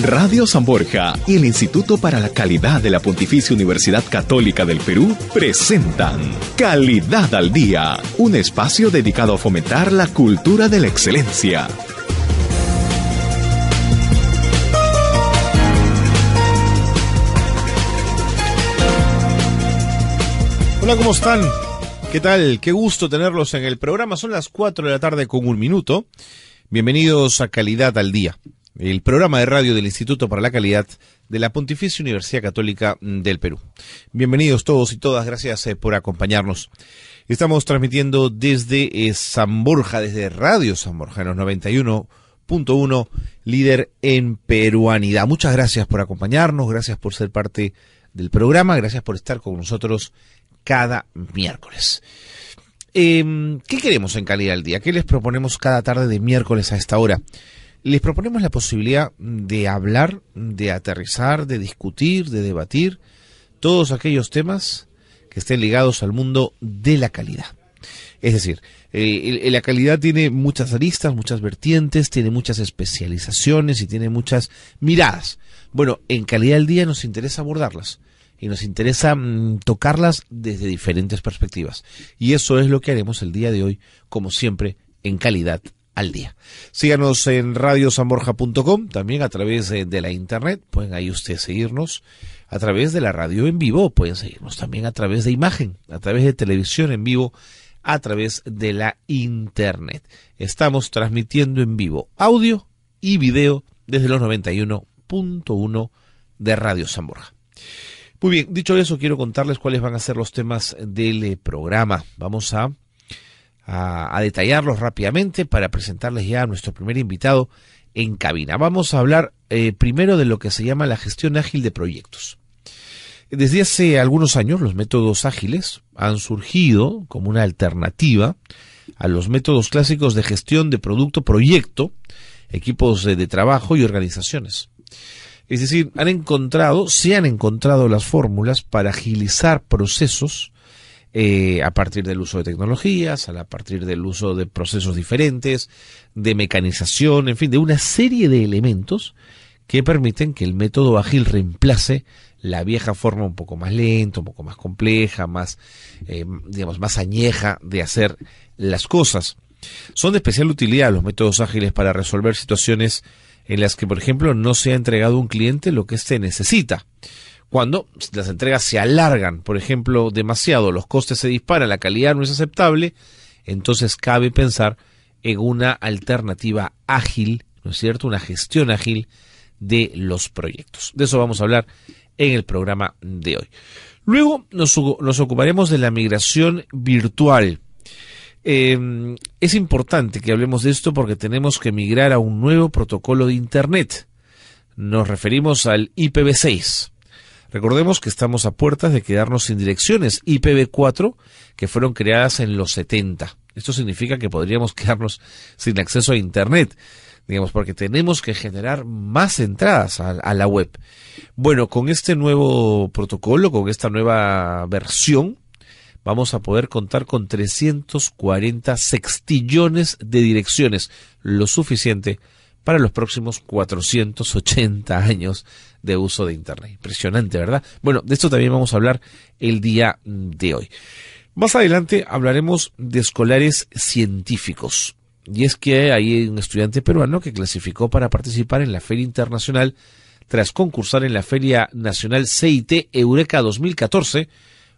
Radio San Borja y el Instituto para la Calidad de la Pontificia Universidad Católica del Perú presentan Calidad al Día, un espacio dedicado a fomentar la cultura de la excelencia. Hola, ¿cómo están? ¿Qué tal? Qué gusto tenerlos en el programa. Son las 4 de la tarde con 1 minuto. Bienvenidos a Calidad al Día, el programa de radio del Instituto para la Calidad de la Pontificia Universidad Católica del Perú. Bienvenidos todos y todas, gracias por acompañarnos. Estamos transmitiendo desde San Borja, desde Radio San Borja, en los 91.1, líder en peruanidad. Muchas gracias por acompañarnos, gracias por ser parte del programa, gracias por estar con nosotros cada miércoles. ¿Qué queremos en Calidad al Día? ¿Qué les proponemos cada tarde de miércoles a esta hora? Les proponemos la posibilidad de hablar, de aterrizar, de discutir, de debatir todos aquellos temas que estén ligados al mundo de la calidad. Es decir, la calidad tiene muchas aristas, muchas vertientes, tiene muchas especializaciones y tiene muchas miradas. Bueno, en Calidad al Día nos interesa abordarlas y nos interesa tocarlas desde diferentes perspectivas. Y eso es lo que haremos el día de hoy, como siempre, en Calidad al Día. Síganos en radiosanborja.com, también a través de la internet, pueden ahí ustedes seguirnos, a través de la radio en vivo, pueden seguirnos también a través de imagen, a través de televisión en vivo, a través de la internet. Estamos transmitiendo en vivo audio y video desde los 91.1 de Radio San Borja. Muy bien, dicho eso, quiero contarles cuáles van a ser los temas del programa. Vamos a detallarlos rápidamente para presentarles ya a nuestro primer invitado en cabina. Vamos a hablar primero de lo que se llama la gestión ágil de proyectos. Desde hace algunos años los métodos ágiles han surgido como una alternativa a los métodos clásicos de gestión de producto-proyecto, equipos de trabajo y organizaciones. Es decir, se han encontrado las fórmulas para agilizar procesos a partir del uso de tecnologías, a partir del uso de procesos diferentes, de mecanización, en fin, de una serie de elementos que permiten que el método ágil reemplace la vieja forma un poco más lenta, un poco más compleja, más añeja de hacer las cosas. Son de especial utilidad los métodos ágiles para resolver situaciones en las que, por ejemplo, no se ha entregado a un cliente lo que éste necesita. Cuando las entregas se alargan, por ejemplo, demasiado, los costes se disparan, la calidad no es aceptable, entonces cabe pensar en una alternativa ágil, ¿no es cierto?, una gestión ágil de los proyectos. De eso vamos a hablar en el programa de hoy. Luego nos ocuparemos de la migración virtual. Es importante que hablemos de esto porque tenemos que migrar a un nuevo protocolo de Internet. Nos referimos al IPv6. Recordemos que estamos a puertas de quedarnos sin direcciones IPv4 que fueron creadas en los 70. Esto significa que podríamos quedarnos sin acceso a Internet, porque tenemos que generar más entradas a la web. Bueno, con este nuevo protocolo, con esta nueva versión, vamos a poder contar con 340 sextillones de direcciones, lo suficiente para los próximos 480 años de uso de Internet. Impresionante, ¿verdad? Bueno, de esto también vamos a hablar el día de hoy. Más adelante hablaremos de escolares científicos. Y es que hay un estudiante peruano que clasificó para participar en la Feria Internacional tras concursar en la Feria Nacional CIT Eureka 2014,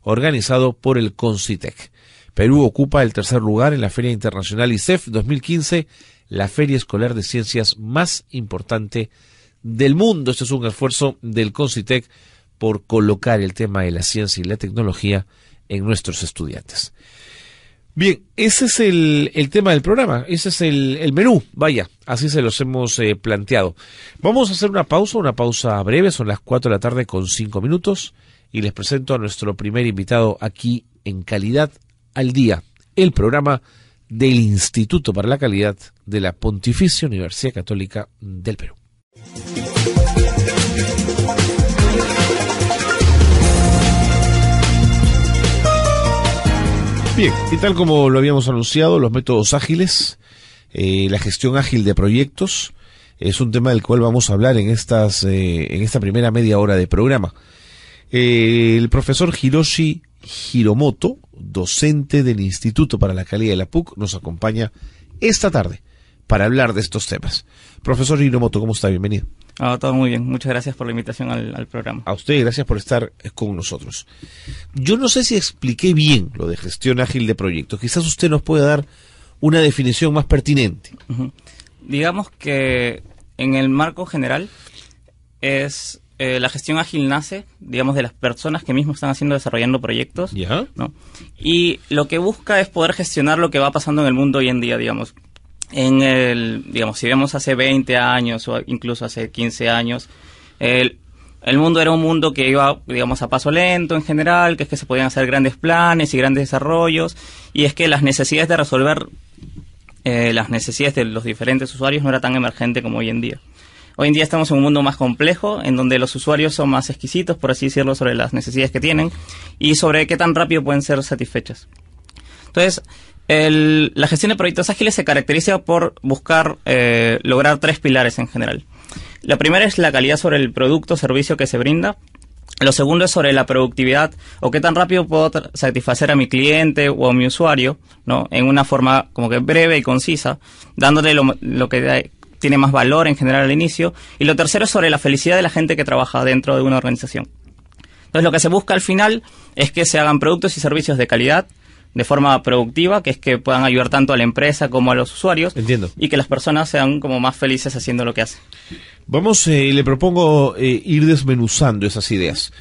organizado por el CONCITEC. Perú ocupa el tercer lugar en la Feria Internacional ICEF 2015, la feria escolar de ciencias más importante del mundo. Este es un esfuerzo del CONCITEC por colocar el tema de la ciencia y la tecnología en nuestros estudiantes. Bien, ese es el tema del programa, ese es el menú, vaya, así se los hemos planteado. Vamos a hacer una pausa breve, son las 4 de la tarde con 5 minutos, y les presento a nuestro primer invitado aquí en Calidad al Día, el programa del Instituto para la Calidad de la Pontificia Universidad Católica del Perú. Bien, y tal como lo habíamos anunciado, los métodos ágiles, la gestión ágil de proyectos, Es un tema del cual vamos a hablar en esta primera media hora de programa. El profesor Hiroshi Hiromoto, docente del Instituto para la Calidad de la PUC, nos acompaña esta tarde para hablar de estos temas. Profesor Hiromoto, ¿cómo está? Bienvenido. Todo muy bien. Muchas gracias por la invitación al programa. A usted, gracias por estar con nosotros. Yo no sé si expliqué bien lo de gestión ágil de proyectos. Quizás usted nos pueda dar una definición más pertinente. Digamos que en el marco general es la gestión ágil nace, digamos, de las personas que mismo están desarrollando proyectos, ¿no? Y lo que busca es poder gestionar lo que va pasando en el mundo hoy en día, digamos. Si vemos hace 20 años o incluso hace 15 años, el mundo era un mundo que iba, digamos, a paso lento en general, que es que se podían hacer grandes planes y grandes desarrollos, y es que las necesidades de resolver las necesidades de los diferentes usuarios no era tan emergente como hoy en día. Hoy en día estamos en un mundo más complejo, en donde los usuarios son más exquisitos, por así decirlo, sobre las necesidades que tienen y sobre qué tan rápido pueden ser satisfechas. Entonces, la gestión de proyectos ágiles se caracteriza por buscar lograr 3 pilares en general. La primera es la calidad sobre el producto o servicio que se brinda. Lo segundo es sobre la productividad o qué tan rápido puedo satisfacer a mi cliente o a mi usuario, ¿no? En una forma como que breve y concisa, dándole lo que tiene más valor en general al inicio. Y lo tercero es sobre la felicidad de la gente que trabaja dentro de una organización. Entonces, lo que se busca al final es que se hagan productos y servicios de calidad, de forma productiva, que es que puedan ayudar tanto a la empresa como a los usuarios. Entiendo. Y que las personas sean como más felices haciendo lo que hacen. Vamos, le propongo ir desmenuzando esas ideas.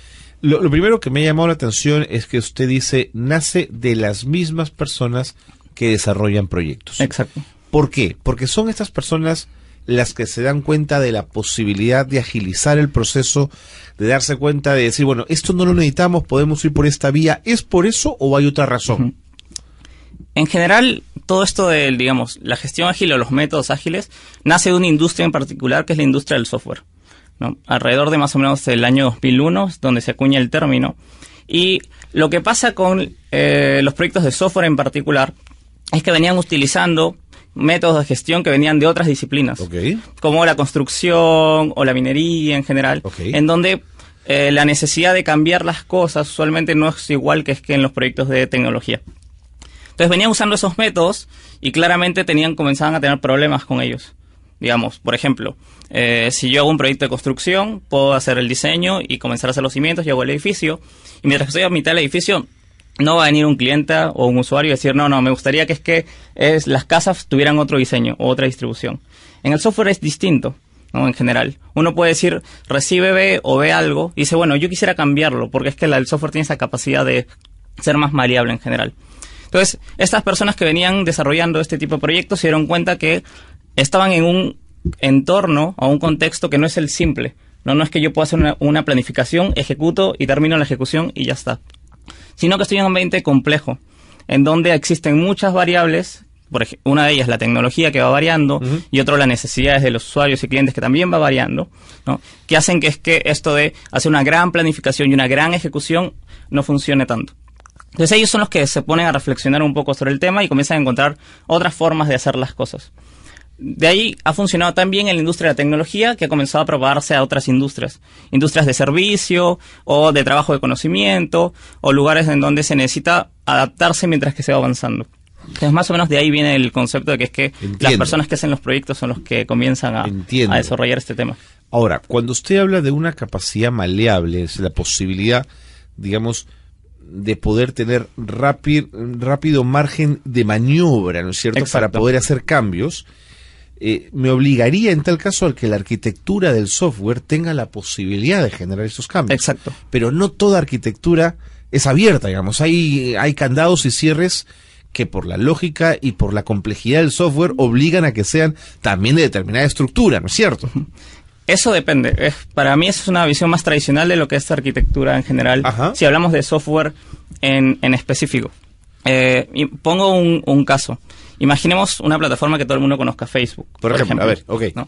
Lo primero que me ha llamado la atención es que usted dice, nace de las mismas personas que desarrollan proyectos. Exacto. ¿Por qué? Porque son estas personas las que se dan cuenta de la posibilidad de agilizar el proceso, de darse cuenta de decir, bueno, esto no lo necesitamos, podemos ir por esta vía. ¿Es por eso o hay otra razón? En general, todo esto de, digamos, la gestión ágil o los métodos ágiles nace de una industria en particular, que es la industria del software, ¿no? Alrededor de más o menos el año 2001, donde se acuña el término. Y lo que pasa con los proyectos de software en particular es que venían utilizando métodos de gestión que venían de otras disciplinas, como la construcción o la minería en general, en donde la necesidad de cambiar las cosas usualmente no es igual que en los proyectos de tecnología. Entonces venían usando esos métodos y claramente comenzaban a tener problemas con ellos. Digamos, por ejemplo, si yo hago un proyecto de construcción, puedo hacer el diseño y comenzar a hacer los cimientos y hago el edificio, y mientras estoy a mitad del edificio, no va a venir un cliente o un usuario y decir, no, me gustaría que las casas tuvieran otro diseño o otra distribución. En el software es distinto, ¿no? En general. Uno puede decir, ve algo y dice, bueno, yo quisiera cambiarlo, porque es que el software tiene esa capacidad de ser más maleable en general. Entonces, estas personas que venían desarrollando este tipo de proyectos se dieron cuenta que estaban en un entorno o un contexto que no es el simple. No es que yo pueda hacer una planificación, ejecuto y termino la ejecución y ya está. Sino que estoy en un ambiente complejo, en donde existen muchas variables, por ejemplo, una de ellas la tecnología que va variando, y otra las necesidades de los usuarios y clientes que también va variando, ¿no? Que hacen que esto de hacer una gran planificación y una gran ejecución no funcione tanto. Entonces ellos son los que se ponen a reflexionar un poco sobre el tema y comienzan a encontrar otras formas de hacer las cosas. De ahí ha funcionado también en la industria de la tecnología, que ha comenzado a propagarse a otras industrias de servicio o de trabajo de conocimiento o lugares en donde se necesita adaptarse mientras que se va avanzando. Entonces más o menos de ahí viene el concepto de que Entiendo. Las personas que hacen los proyectos son los que comienzan a desarrollar este tema. Ahora, cuando usted habla de una capacidad maleable, es la posibilidad, digamos, de poder tener rápido margen de maniobra, ¿no es cierto?, Exacto. para poder hacer cambios. Me obligaría en tal caso a que la arquitectura del software tenga la posibilidad de generar esos cambios. Exacto. Pero no toda arquitectura es abierta, digamos. Hay candados y cierres que por la lógica y por la complejidad del software obligan a que sean también de determinada estructura, ¿no es cierto? Eso depende. Para mí es una visión más tradicional de lo que es arquitectura en general. Ajá. Si hablamos de software en específico. Y pongo un caso. Imaginemos una plataforma que todo el mundo conozca, Facebook. Por ejemplo, a ver, ¿no?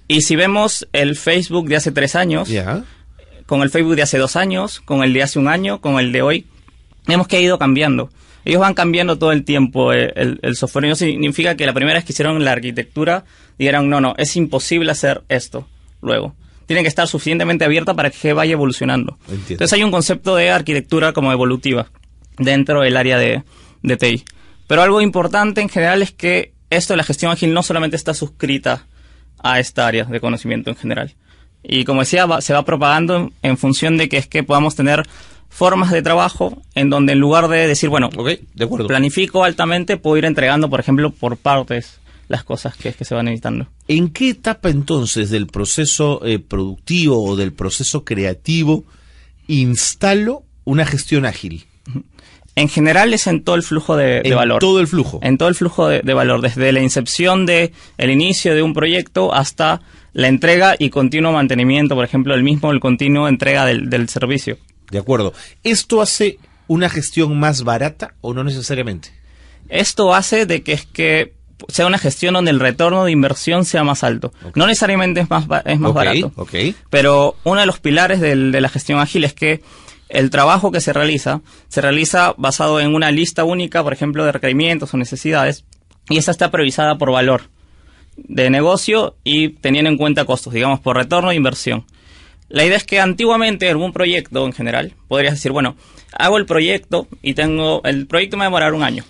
Y si vemos el Facebook de hace 3 años, con el Facebook de hace 2 años, con el de hace 1 año, con el de hoy, vemos que ha ido cambiando. ellos van cambiando todo el tiempo el software. Y no significa que la primera vez que hicieron la arquitectura dijeran, no, es imposible hacer esto luego. Tiene que estar suficientemente abierta para que vaya evolucionando. Entiendo. Entonces hay un concepto de arquitectura como evolutiva dentro del área de TI. Pero algo importante en general es que esto de la gestión ágil no solamente está suscrita a esta área de conocimiento en general. Y como decía, se va propagando en función de que podamos tener formas de trabajo en donde en lugar de decir, bueno, de acuerdo, planifico altamente, puedo ir entregando, por ejemplo, por partes las cosas que se van necesitando. ¿En qué etapa entonces del proceso productivo o del proceso creativo instalo una gestión ágil? En general es en todo el flujo de valor. En todo el flujo. En todo el flujo de valor, desde la incepción de el inicio de un proyecto hasta la entrega y continuo mantenimiento, por ejemplo, el continuo entrega del servicio. De acuerdo. ¿Esto hace una gestión más barata o no necesariamente? Esto hace de que sea una gestión donde el retorno de inversión sea más alto. Okay. No necesariamente es más barato. Okay. Pero uno de los pilares de la gestión ágil es que el trabajo que se realiza basado en una lista única, por ejemplo, de requerimientos o necesidades, y esa está priorizada por valor de negocio y teniendo en cuenta costos, digamos, por retorno de inversión. La idea es que antiguamente algún proyecto en general, podrías decir, bueno, hago el proyecto y el proyecto me va a demorar un año.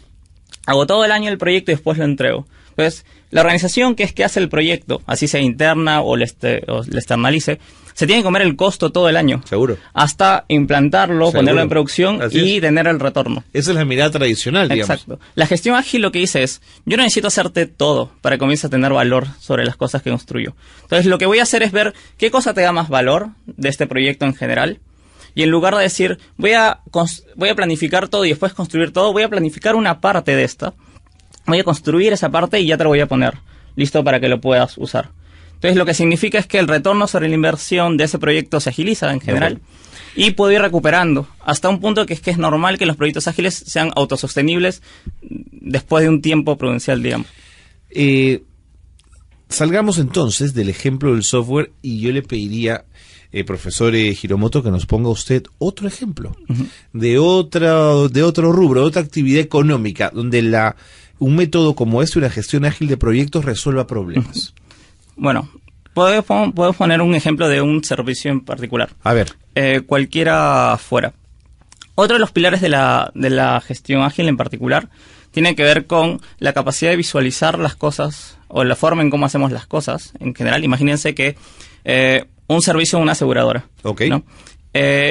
Hago todo el año el proyecto y después lo entrego. Entonces, la organización que hace el proyecto, así sea interna o le externalice, se tiene que comer el costo todo el año. Seguro. Hasta implantarlo, ponerlo en producción y tener el retorno. Esa es la mirada tradicional, digamos. Exacto. La gestión ágil lo que dice es, yo no necesito hacerte todo para que comiences a tener valor sobre las cosas que construyo. Entonces, lo que voy a hacer es ver qué cosa te da más valor de este proyecto en general. Y en lugar de decir, voy a planificar todo y después construir todo, voy a planificar una parte de esta. Voy a construir esa parte y ya te lo voy a poner listo para que lo puedas usar. Entonces, lo que significa es que el retorno sobre la inversión de ese proyecto se agiliza en general y puedo ir recuperando hasta un punto que es normal que los proyectos ágiles sean autosostenibles después de un tiempo prudencial, digamos. Salgamos entonces del ejemplo del software y yo le pediría, profesor Hiromoto, que nos ponga usted otro ejemplo de otro rubro, de otra actividad económica donde un método como este, una gestión ágil de proyectos, resuelva problemas. Bueno, puedo poner un ejemplo de un servicio en particular. A ver. Cualquiera fuera. Otro de los pilares de la gestión ágil en particular tiene que ver con la capacidad de visualizar las cosas o la forma en cómo hacemos las cosas en general. Imagínense que un servicio de una aseguradora. Okay. ¿No?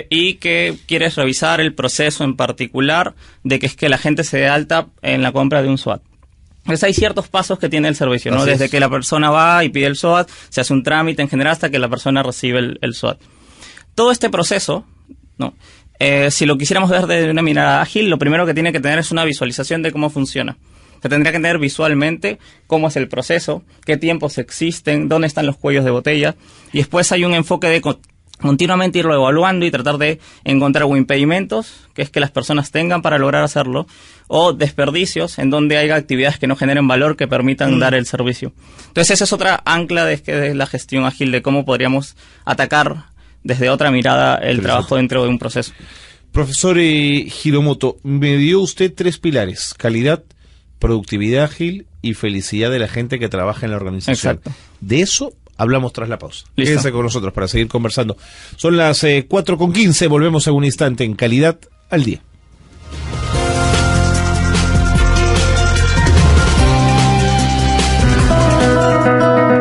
Y que quieres revisar el proceso en particular de que la gente se dé alta en la compra de un SOAT. Entonces hay ciertos pasos que tiene el servicio, ¿no? Desde que la persona va y pide el SOAT, se hace un trámite en general hasta que la persona recibe el SOAT. Todo este proceso, ¿no? Si lo quisiéramos ver desde una mirada ágil, lo primero que tiene que tener es una visualización de cómo funciona. Se tendría que tener visualmente cómo es el proceso, qué tiempos existen, dónde están los cuellos de botella, y después hay un enfoque de continuamente irlo evaluando y tratar de encontrar o impedimentos que las personas tengan para lograr hacerlo, o desperdicios en donde haya actividades que no generen valor que permitan dar el servicio. Entonces esa es otra ancla de la gestión ágil, de cómo podríamos atacar desde otra mirada el trabajo dentro de un proceso. Profesor Hiromoto, me dio usted 3 pilares: calidad, productividad ágil y felicidad de la gente que trabaja en la organización. Exacto. De eso hablamos tras la pausa. Listo. Quédense con nosotros para seguir conversando. Son las 4:15, volvemos en un instante en Calidad al Día.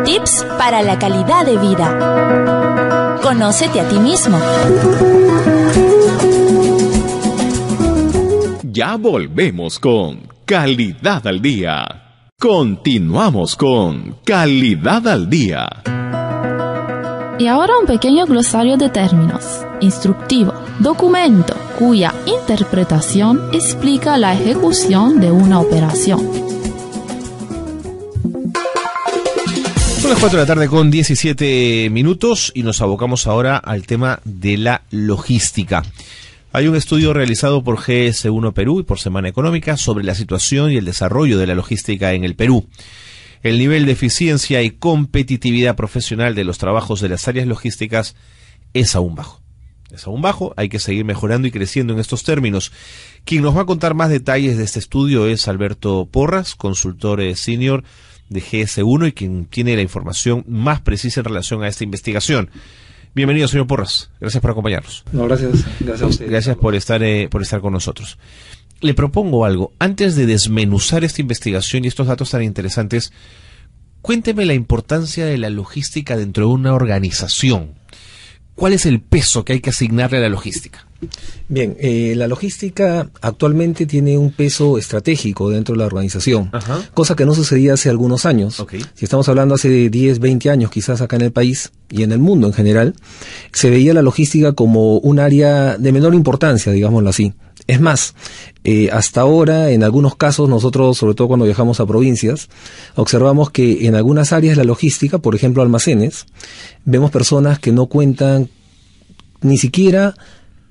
Tips para la calidad de vida. Conócete a ti mismo. Ya volvemos con Calidad al Día. Continuamos con Calidad al Día. Y ahora un pequeño glosario de términos. Instructivo, documento cuya interpretación explica la ejecución de una operación. Son las 4 de la tarde con 17 minutos y nos abocamos ahora al tema de la logística. Hay un estudio realizado por GS1 Perú y por Semana Económica sobre la situación y el desarrollo de la logística en el Perú. El nivel de eficiencia y competitividad profesional de los trabajos de las áreas logísticas es aún bajo. es aún bajo, hay que seguir mejorando y creciendo en estos términos. Quien nos va a contar más detalles de este estudio es Alberto Porras, consultor senior de GS1 y quien tiene la información más precisa en relación a esta investigación. Bienvenido, señor Porras. Gracias por acompañarnos. No, gracias a usted. Gracias por estar con nosotros. Le propongo algo. Antes de desmenuzar esta investigación y estos datos tan interesantes, cuénteme la importancia de la logística dentro de una organización. ¿Cuál es el peso que hay que asignarle a la logística? Bien, la logística actualmente tiene un peso estratégico dentro de la organización, cosa que no sucedía hace algunos años. Okay. Si estamos hablando hace 10, 20 años quizás acá en el país y en el mundo en general, se veía la logística como un área de menor importancia, digámoslo así. Es más, hasta ahora, en algunos casos, nosotros, sobre todo cuando viajamos a provincias, observamos que en algunas áreas de la logística, por ejemplo almacenes, vemos personas que no cuentan ni siquiera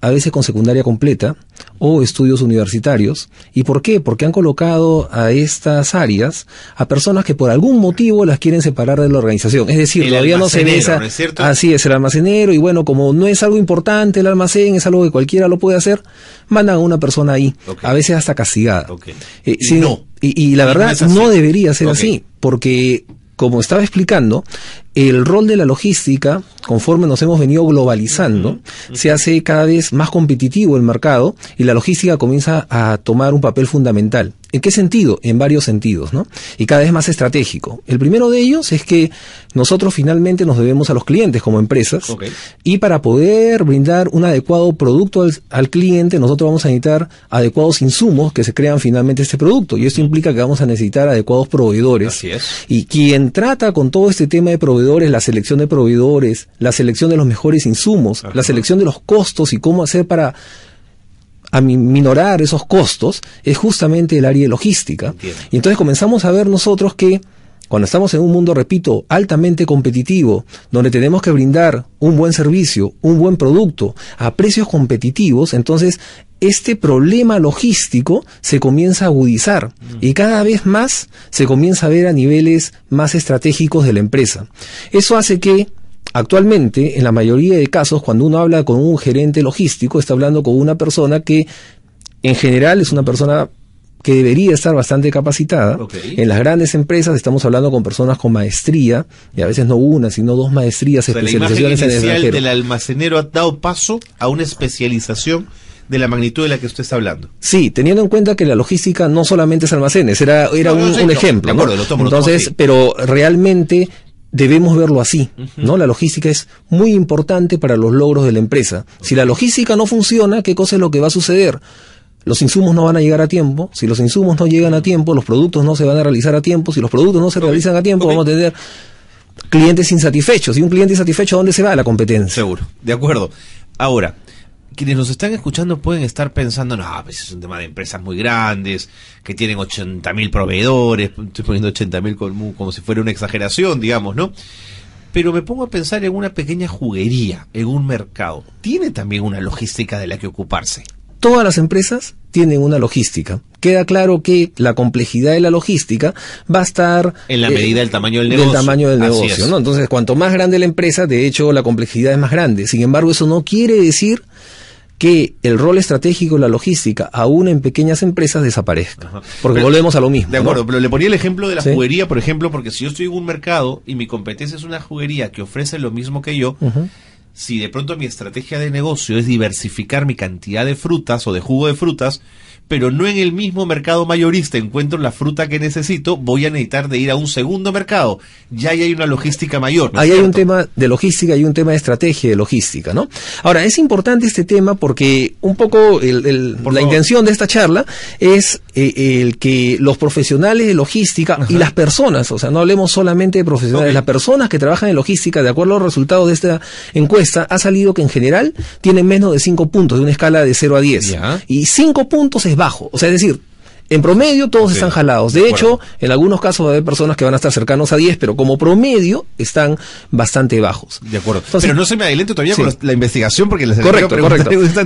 a veces con secundaria completa o estudios universitarios. ¿Y por qué? Porque han colocado a estas áreas a personas que por algún motivo las quieren separar de la organización. Es decir, todavía no se ve esa... ¿no es cierto? Así es, el almacenero, y bueno, como no es algo importante el almacén, es algo que cualquiera lo puede hacer, mandan a una persona ahí, a veces hasta castigada. Y la verdad no debería ser así, porque... Como estaba explicando, el rol de la logística, conforme nos hemos venido globalizando, se hace cada vez más competitivo el mercado y la logística comienza a tomar un papel fundamental. ¿En qué sentido? En varios sentidos, ¿no? Y cada vez más estratégico. El primero de ellos es que nosotros finalmente nos debemos a los clientes como empresas, y para poder brindar un adecuado producto al cliente, nosotros vamos a necesitar adecuados insumos que se crean finalmente este producto, y esto implica que vamos a necesitar adecuados proveedores. Así es. Y quien trata con todo este tema de proveedores, la selección de proveedores, la selección de los mejores insumos, la selección de los costos y cómo hacer para minorar esos costos, es justamente el área de logística. Entiendo. Y entonces comenzamos a ver nosotros que cuando estamos en un mundo, repito, altamente competitivo, donde tenemos que brindar un buen servicio, un buen producto a precios competitivos, entonces este problema logístico se comienza a agudizar y cada vez más se comienza a ver a niveles más estratégicos de la empresa. Eso hace que actualmente, en la mayoría de casos, cuando uno habla con un gerente logístico, está hablando con una persona que en general es una persona que debería estar bastante capacitada. En las grandes empresas estamos hablando con personas con maestría, y a veces no una, sino dos maestrías, especializaciones en el extranjero. La imagen inicial del almacenero ha dado paso a una especialización de la magnitud de la que usted está hablando. Sí, teniendo en cuenta que la logística no solamente es almacenes, era un ejemplo. De acuerdo, lo tomo, entonces, pero realmente debemos verlo así, ¿no? La logística es muy importante para los logros de la empresa. Si la logística no funciona, ¿qué cosa es lo que va a suceder? Los insumos no van a llegar a tiempo. Si los insumos no llegan a tiempo, los productos no se van a realizar a tiempo. Si los productos no se realizan a tiempo, vamos a tener clientes insatisfechos. Y un cliente insatisfecho, ¿a dónde se va? A la competencia. Seguro, de acuerdo. Ahora, quienes nos están escuchando pueden estar pensando, no, pues es un tema de empresas muy grandes, que tienen 80.000 proveedores, estoy poniendo 80.000 como si fuera una exageración, digamos, ¿no? Pero me pongo a pensar en una pequeña juguería, en un mercado. Tiene también una logística de la que ocuparse. Todas las empresas tienen una logística. Queda claro que la complejidad de la logística va a estar en la medida del tamaño del negocio. Del tamaño del negocio, ¿no? Entonces, cuanto más grande la empresa, de hecho, la complejidad es más grande. Sin embargo, eso no quiere decir que el rol estratégico de la logística, aún en pequeñas empresas, desaparezca. Porque volvemos a lo mismo. De acuerdo, ¿no? Pero le ponía el ejemplo de la ¿Sí? juguería, por ejemplo, porque si yo estoy en un mercado y mi competencia es una juguería que ofrece lo mismo que yo, si de pronto mi estrategia de negocio es diversificar mi cantidad de frutas o de jugo de frutas, pero no en el mismo mercado mayorista encuentro la fruta que necesito, voy a necesitar de ir a un segundo mercado. Ya ahí hay una logística mayor, ¿no? Ahí hay un tema de logística y un tema de estrategia de logística, ¿no? Ahora, es importante este tema porque un poco la intención de esta charla es el que los profesionales de logística y las personas, o sea, no hablemos solamente de profesionales, las personas que trabajan en logística, de acuerdo a los resultados de esta encuesta, ha salido que en general tienen menos de 5 puntos, de una escala de 0 a 10. ¿Ya? Y 5 puntos es bajo, o sea, es decir, en promedio todos están jalados. De hecho, en algunos casos va a haber personas que van a estar cercanos a 10, pero como promedio están bastante bajos. De acuerdo. Entonces, pero no se me adelante todavía con la investigación porque les correcto.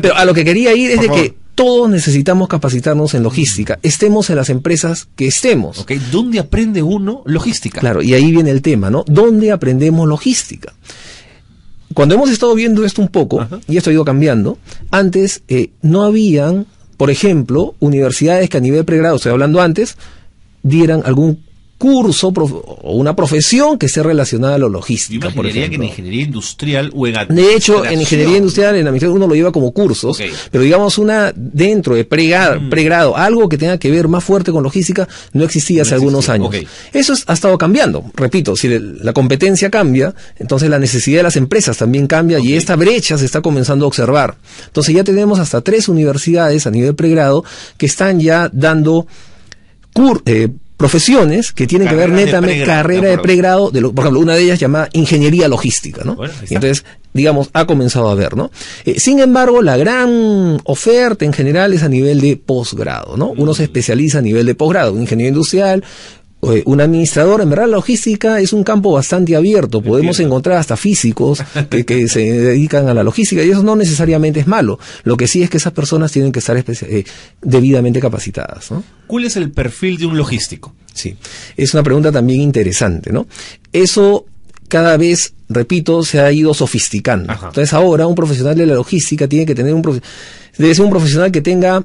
Pero a lo que quería ir es de que todos necesitamos capacitarnos en logística, estemos en las empresas que estemos. ¿Dónde aprende uno logística? Claro, y ahí viene el tema, ¿no? ¿Dónde aprendemos logística? cuando hemos estado viendo esto un poco, y esto ha ido cambiando, antes no habían, por ejemplo, universidades que a nivel pregrado, estoy hablando antes, dieran algún curso o una profesión que esté relacionada a la logística, por ejemplo. Que en ingeniería industrial o en de hecho, en ingeniería industrial, en administración, uno lo lleva como cursos, pero digamos una dentro de pregrado, algo que tenga que ver más fuerte con logística, no existía hace algunos años. Eso ha estado cambiando. Repito, si la competencia cambia, entonces la necesidad de las empresas también cambia y esta brecha se está comenzando a observar. Entonces ya tenemos hasta 3 universidades a nivel pregrado que están ya dando profesiones que tienen que ver netamente carrera de pregrado, por ejemplo, una de ellas llamada ingeniería logística, ¿no? Bueno, y entonces, digamos, ha comenzado a ver, ¿no? Sin embargo, la gran oferta en general es a nivel de posgrado, ¿no? Uno se especializa a nivel de posgrado, un ingeniero industrial, un administrador. En verdad la logística es un campo bastante abierto, podemos encontrar hasta físicos que se dedican a la logística y eso no necesariamente es malo, lo que sí es que esas personas tienen que estar debidamente capacitadas, ¿no? ¿Cuál es el perfil de un logístico? Sí, es una pregunta también interesante, ¿no? Eso cada vez, repito, se ha ido sofisticando. Entonces ahora un profesional de la logística tiene que tener debe ser un profesional que tenga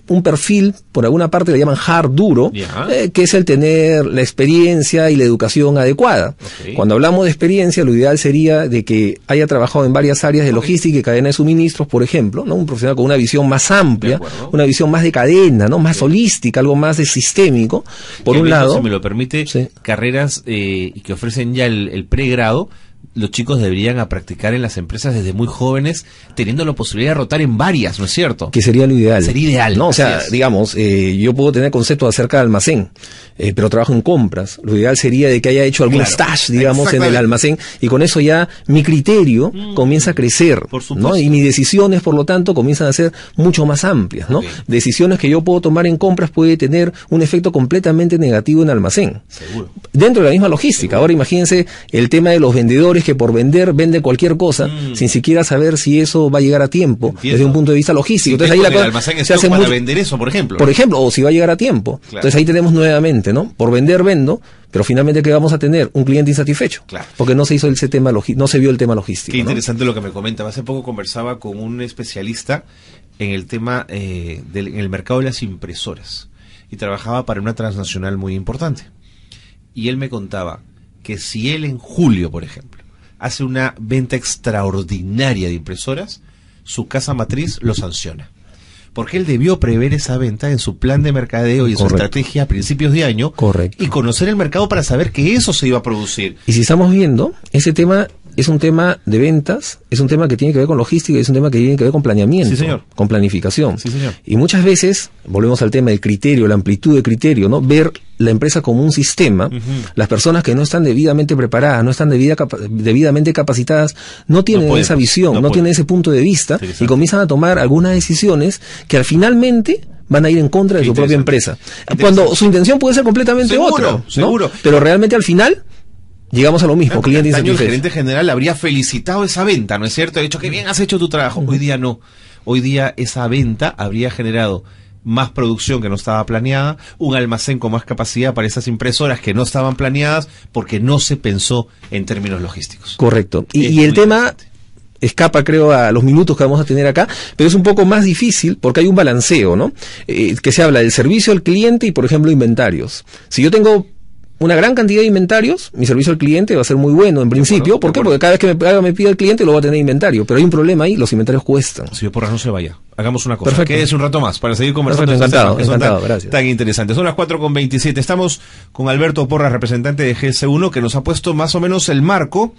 un perfil, por alguna parte le llaman hard duro, que es el tener la experiencia y la educación adecuada. Cuando hablamos de experiencia, lo ideal sería de que haya trabajado en varias áreas de logística y cadena de suministros, por ejemplo, ¿no? Un profesional con una visión más amplia, una visión más de cadena, ¿no? Más holística, algo más de sistémico, por un lado. Si me lo permite, carreras que ofrecen ya el pregrado, los chicos deberían a practicar en las empresas desde muy jóvenes, teniendo la posibilidad de rotar en varias, ¿no es cierto? Que sería lo ideal. Sería ideal. No, o sea, digamos, yo puedo tener conceptos acerca de almacén, pero trabajo en compras. Lo ideal sería de que haya hecho algún stage, digamos, en el almacén, y con eso ya mi criterio comienza a crecer, ¿no? Y mis decisiones, por lo tanto, comienzan a ser mucho más amplias, ¿no? Decisiones que yo puedo tomar en compras puede tener un efecto completamente negativo en almacén. Seguro. Dentro de la misma logística. Ahora imagínense el tema de los vendedores que por vende cualquier cosa sin siquiera saber si eso va a llegar a tiempo desde un punto de vista logístico. Entonces ahí la cosa se hace para vender eso, por ejemplo. Por ejemplo, o si va a llegar a tiempo. Entonces ahí tenemos nuevamente, ¿no? Por vendo, pero finalmente ¿qué vamos a tener? Un cliente insatisfecho. Porque no se hizo ese tema no se vio el tema logístico. Qué interesante lo que me comentaba. Hace poco conversaba con un especialista en el tema en el mercado de las impresoras y trabajaba para una transnacional muy importante. Y él me contaba que si él en julio, por ejemplo, hace una venta extraordinaria de impresoras, su casa matriz lo sanciona. Porque él debió prever esa venta en su plan de mercadeo y en su estrategia a principios de año. Y conocer el mercado para saber que eso se iba a producir. Y si estamos viendo, ese tema es un tema de ventas, es un tema que tiene que ver con logística, es un tema que tiene que ver con planeamiento, con planificación. Y muchas veces, volvemos al tema del criterio, la amplitud de criterio, ¿no? Ver la empresa como un sistema, las personas que no están debidamente preparadas, no están debidamente capacitadas, no tienen esa visión, no tienen ese punto de vista y comienzan a tomar algunas decisiones que finalmente van a ir en contra de su propia empresa. Cuando su intención puede ser completamente otra, ¿no? Pero realmente al final llegamos a lo mismo, cliente insatisfecho. El gerente general habría felicitado esa venta, ¿no es cierto? Ha dicho que bien has hecho tu trabajo. Hoy día no. Hoy día esa venta habría generado más producción que no estaba planeada, un almacén con más capacidad para esas impresoras que no estaban planeadas porque no se pensó en términos logísticos. Correcto. Y el tema escapa, creo, a los minutos que vamos a tener acá, pero es un poco más difícil porque hay un balanceo, ¿no? Que se habla del servicio al cliente y, por ejemplo, inventarios. Si yo tengo una gran cantidad de inventarios, mi servicio al cliente va a ser muy bueno en principio. ¿Por qué? Porque cada vez que me pida el cliente lo va a tener inventario, pero hay un problema ahí, los inventarios cuestan. Señor Porras, no se vaya. Hagamos una cosa. Perfecto. Quédese un rato más para seguir conversando. Encantado, gracias. Tan interesantes. Son las 4:27. Estamos con Alberto Porras, representante de GS1, que nos ha puesto más o menos el marco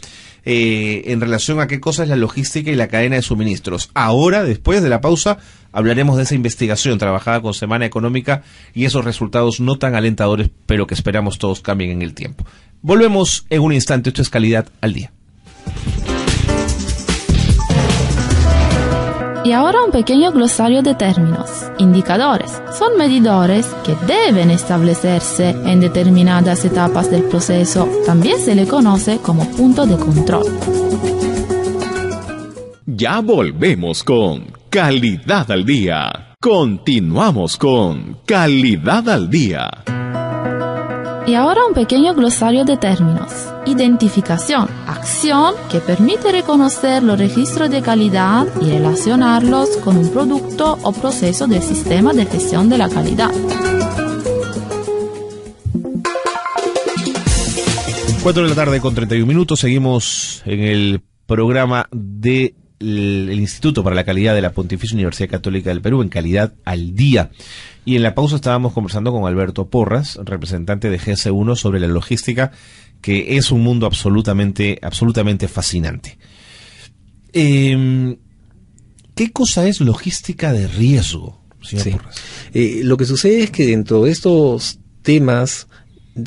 en relación a qué cosa es la logística y la cadena de suministros. Ahora, después de la pausa, hablaremos de esa investigación trabajada con Semana Económica y esos resultados no tan alentadores, pero que esperamos todos cambien en el tiempo. Volvemos en un instante. Esto es Calidad al Día. Y ahora un pequeño glosario de términos. Indicadores son medidores que deben establecerse en determinadas etapas del proceso. También se le conoce como punto de control. Ya volvemos con Calidad al Día. Continuamos con Calidad al Día. Y ahora un pequeño glosario de términos. Identificación, acción que permite reconocer los registros de calidad y relacionarlos con un producto o proceso del sistema de gestión de la calidad. 4 de la tarde con 31 minutos, seguimos en el programa del Instituto para la Calidad de la Pontificia Universidad Católica del Perú, en Calidad al Día. Y en la pausa estábamos conversando con Alberto Porras, representante de GS1, sobre la logística, que es un mundo absolutamente fascinante. ¿Qué cosa es logística de riesgo, señor Porras? Lo que sucede es que dentro de estos temas,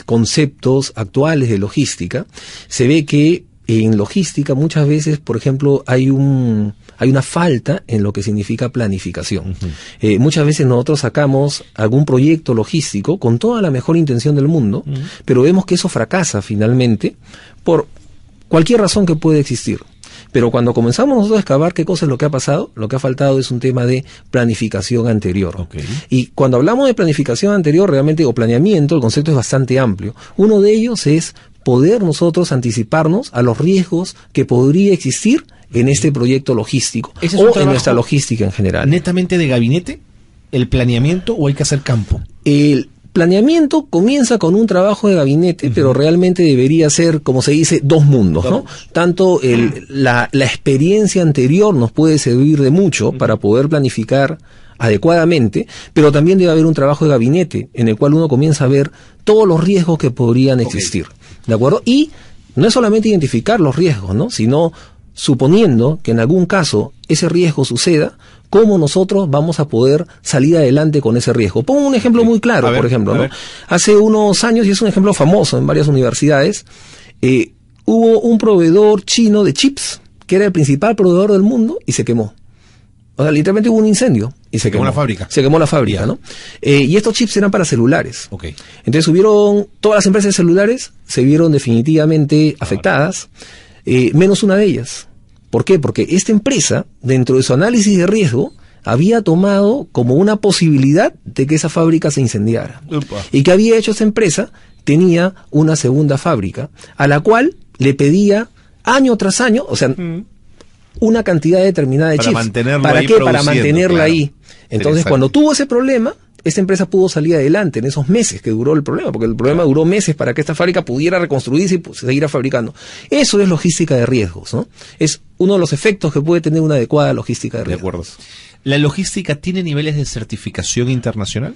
conceptos actuales de logística, se ve que en logística muchas veces, por ejemplo, hay una falta en lo que significa planificación. Uh-huh. Muchas veces nosotros sacamos algún proyecto logístico con toda la mejor intención del mundo, uh-huh, pero vemos que eso fracasa finalmente por cualquier razón que puede existir. Pero cuando comenzamos nosotros a excavar qué cosa es lo que ha pasado, lo que ha faltado es un tema de planificación anterior. Okay. Y cuando hablamos de planificación anterior, realmente, o planeamiento, el concepto es bastante amplio. Uno de ellos es poder nosotros anticiparnos a los riesgos que podría existir en este proyecto logístico o en nuestra logística en general. ¿Netamente de gabinete el planeamiento o hay que hacer campo? El planeamiento comienza con un trabajo de gabinete, uh-huh, pero realmente debería ser, como se dice, dos mundos, ¿no? Tanto la experiencia anterior nos puede servir de mucho, uh-huh, para poder planificar adecuadamente, pero también debe haber un trabajo de gabinete en el cual uno comienza a ver todos los riesgos que podrían existir, ¿de acuerdo? Y no es solamente identificar los riesgos, ¿no? Sino, suponiendo que en algún caso ese riesgo suceda, ¿cómo nosotros vamos a poder salir adelante con ese riesgo? Pongo un ejemplo muy claro, por ejemplo, ¿no? Hace unos años, y es un ejemplo famoso en varias universidades, hubo un proveedor chino de chips, que era el principal proveedor del mundo, y se quemó. O sea, literalmente hubo un incendio y se quemó la fábrica. Se quemó la fábrica, ¿no? Y estos chips eran para celulares. Okay. Entonces todas las empresas de celulares se vieron definitivamente afectadas, menos una de ellas. ¿Por qué? Porque esta empresa, dentro de su análisis de riesgo, había tomado como una posibilidad de que esa fábrica se incendiara. Upa. ¿Y qué había hecho esa empresa? Tenía una segunda fábrica, a la cual le pedía año tras año, o sea, una cantidad determinada de chips. ¿Para qué? Para mantenerla ahí. Entonces, cuando tuvo ese problema, esta empresa pudo salir adelante en esos meses que duró el problema, porque el problema duró meses para que esta fábrica pudiera reconstruirse y seguir fabricando. Eso es logística de riesgos, ¿no? Es uno de los efectos que puede tener una adecuada logística de riesgos. De acuerdo. ¿La logística tiene niveles de certificación internacional?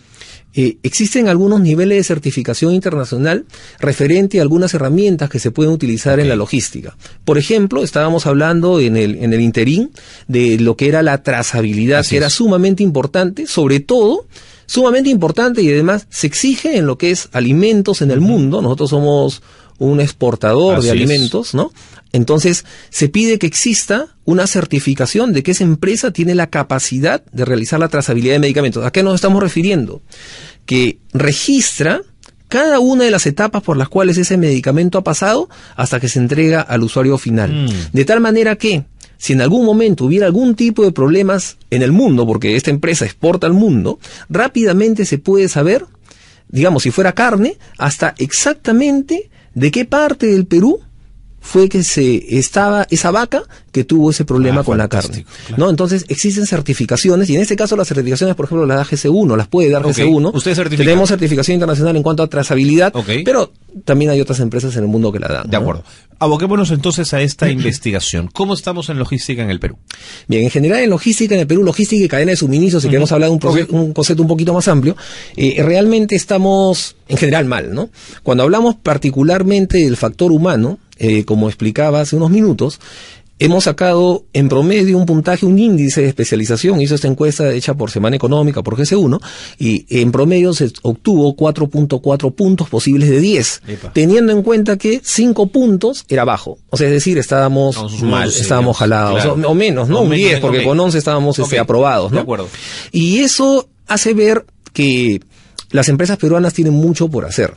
Existen algunos niveles de certificación internacional referente a algunas herramientas que se pueden utilizar en la logística. Por ejemplo, estábamos hablando en el interín de lo que era la trazabilidad, que era sumamente importante, sobre todo sumamente importante, y además se exige en lo que es alimentos en el mundo. Nosotros somos un exportador de alimentos, ¿no? Entonces, se pide que exista una certificación de que esa empresa tiene la capacidad de realizar la trazabilidad de medicamentos. ¿A qué nos estamos refiriendo? Que registra cada una de las etapas por las cuales ese medicamento ha pasado hasta que se entrega al usuario final. De tal manera que, si en algún momento hubiera algún tipo de problemas en el mundo, porque esta empresa exporta al mundo, rápidamente se puede saber, digamos, si fuera carne, hasta exactamente de qué parte del Perú fue que estaba esa vaca que tuvo ese problema con la carne, claro, ¿no? Entonces existen certificaciones, y en este caso las certificaciones, por ejemplo, las da GS1, las puede dar GS1. ¿Usted certifica? Tenemos certificación internacional en cuanto a trazabilidad, pero también hay otras empresas en el mundo que la dan, de acuerdo. Aboquémonos entonces a esta investigación. ¿Cómo estamos en logística en el Perú? Bien, en general en logística en el Perú, logística y cadena de suministro, si queremos hablar de un concepto un poquito más amplio, realmente estamos en general mal, ¿no? Cuando hablamos particularmente del factor humano, como explicaba hace unos minutos, hemos sacado en promedio un puntaje, un índice de especialización. Hizo esta encuesta hecha por Semana Económica, por GS1, y en promedio se obtuvo 4.4 puntos posibles de 10, teniendo en cuenta que 5 puntos era bajo. O sea, es decir, estábamos mal, estábamos jalados, claro, o menos, ¿no? Un 10, porque con 11 estábamos aprobados, ¿no? De acuerdo. Y eso hace ver que las empresas peruanas tienen mucho por hacer,